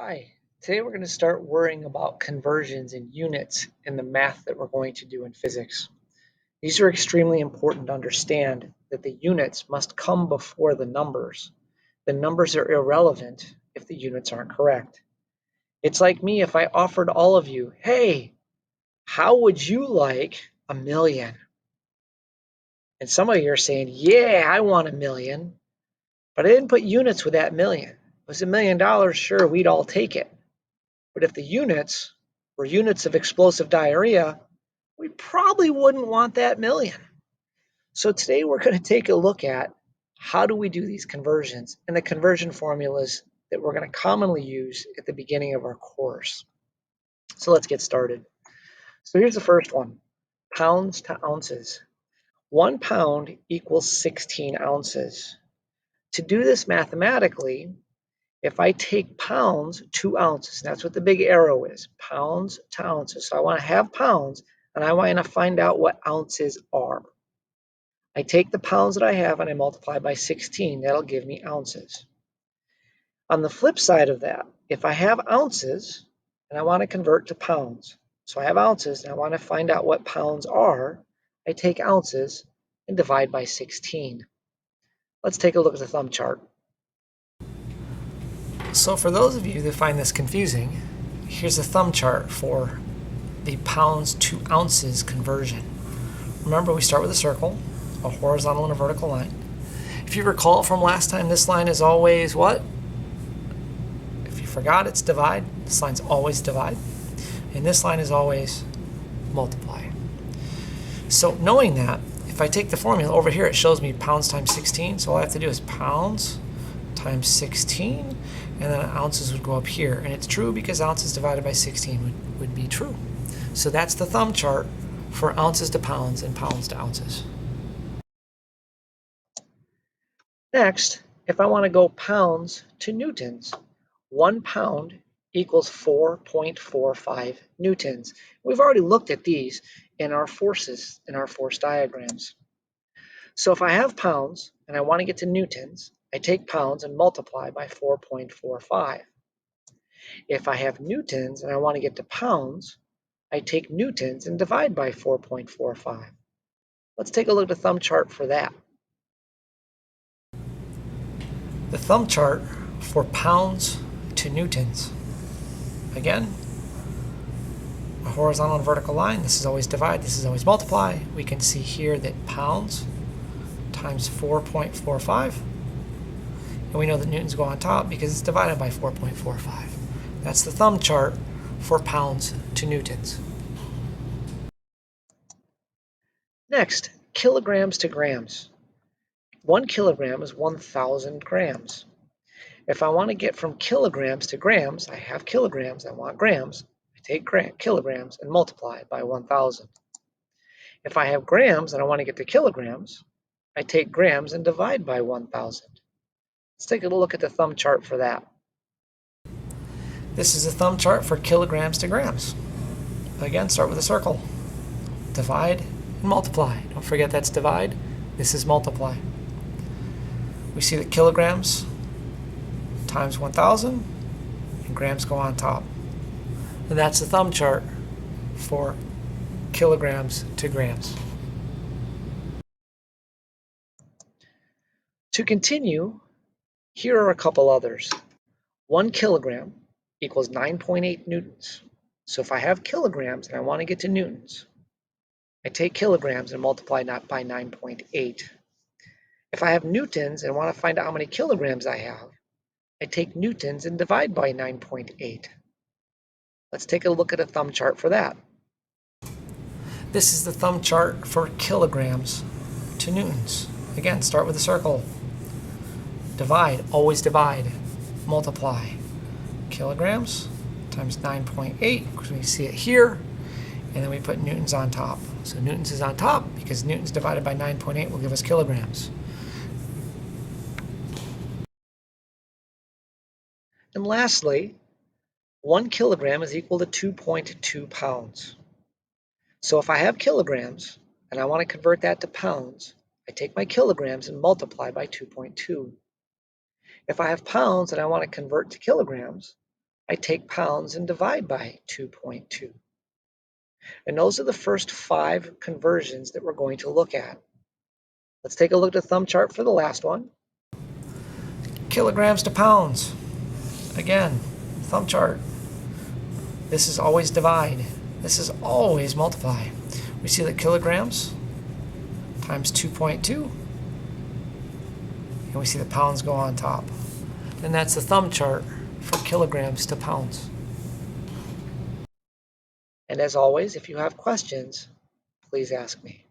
Hi, today we're going to start worrying about conversions in units in the math that we're going to do in physics. These are extremely important to understand that the units must come before the numbers. The numbers are irrelevant if the units aren't correct. It's like me if I offered all of you, hey, how would you like a million? And some of you are saying, yeah, I want a million, but I didn't put units with that million. If it was $1,000,000, sure, we'd all take it. But if the units were units of explosive diarrhea, we probably wouldn't want that million. So today we're going to take a look at how do we do these conversions and the conversion formulas that we're going to commonly use at the beginning of our course. So let's get started. So here's the first one, pounds to ounces. 1 pound equals 16 ounces. To do this mathematically, if I take pounds to ounces, that's what the big arrow is, pounds to ounces. So I want to have pounds, and I want to find out what ounces are. I take the pounds that I have and I multiply by 16. That'll give me ounces. On the flip side of that, if I have ounces and I want to convert to pounds, so I have ounces and I want to find out what pounds are, I take ounces and divide by 16. Let's take a look at the thumb chart. So for those of you that find this confusing, here's a thumb chart for the pounds to ounces conversion. Remember, we start with a circle, a horizontal and a vertical line. If you recall from last time, this line is always what? If you forgot, it's divide. This line's always divide. And this line is always multiply. So knowing that, if I take the formula over here, it shows me pounds times 16. So all I have to do is pounds times 16, and then ounces would go up here. And it's true because ounces divided by 16 would be true. So that's the thumb chart for ounces to pounds and pounds to ounces. Next, if I want to go pounds to newtons, 1 pound equals 4.45 newtons. We've already looked at these in our forces, in our force diagrams. So if I have pounds and I want to get to newtons, I take pounds and multiply by 4.45. If I have newtons and I want to get to pounds, I take newtons and divide by 4.45. Let's take a look at the thumb chart for that. The thumb chart for pounds to newtons. Again, a horizontal and vertical line. This is always divide, this is always multiply. We can see here that pounds times 4.45. And we know that newtons go on top because it's divided by 4.45. That's the thumb chart for pounds to newtons. Next, kilograms to grams. 1 kilogram is 1,000 grams. If I want to get from kilograms to grams, I have kilograms, I want grams. I take kilograms and multiply by 1,000. If I have grams and I want to get to kilograms, I take grams and divide by 1,000. Let's take a look at the thumb chart for that. This is a thumb chart for kilograms to grams. Again, start with a circle. Divide and multiply. Don't forget that's divide. This is multiply. We see that kilograms times 1,000 and grams go on top. And that's the thumb chart for kilograms to grams. To continue, here are a couple others. 1 kilogram equals 9.8 newtons. So if I have kilograms and I want to get to newtons, I take kilograms and multiply by 9.8. If I have newtons and want to find out how many kilograms I have, I take newtons and divide by 9.8. Let's take a look at a thumb chart for that. This is the thumb chart for kilograms to newtons. Again, start with a circle. Divide, always divide. Multiply. Kilograms times 9.8, because we see it here, and then we put newtons on top. So newtons is on top because newtons divided by 9.8 will give us kilograms. And lastly, 1 kilogram is equal to 2.2 pounds. So if I have kilograms and I want to convert that to pounds, I take my kilograms and multiply by 2.2. If I have pounds and I want to convert to kilograms, I take pounds and divide by 2.2. And those are the first 5 conversions that we're going to look at. Let's take a look at the thumb chart for the last one. Kilograms to pounds. Again, thumb chart. This is always divide. This is always multiply. We see that kilograms times 2.2. And we see the pounds go on top. And that's the thumb chart for kilograms to pounds. And as always, if you have questions, please ask me.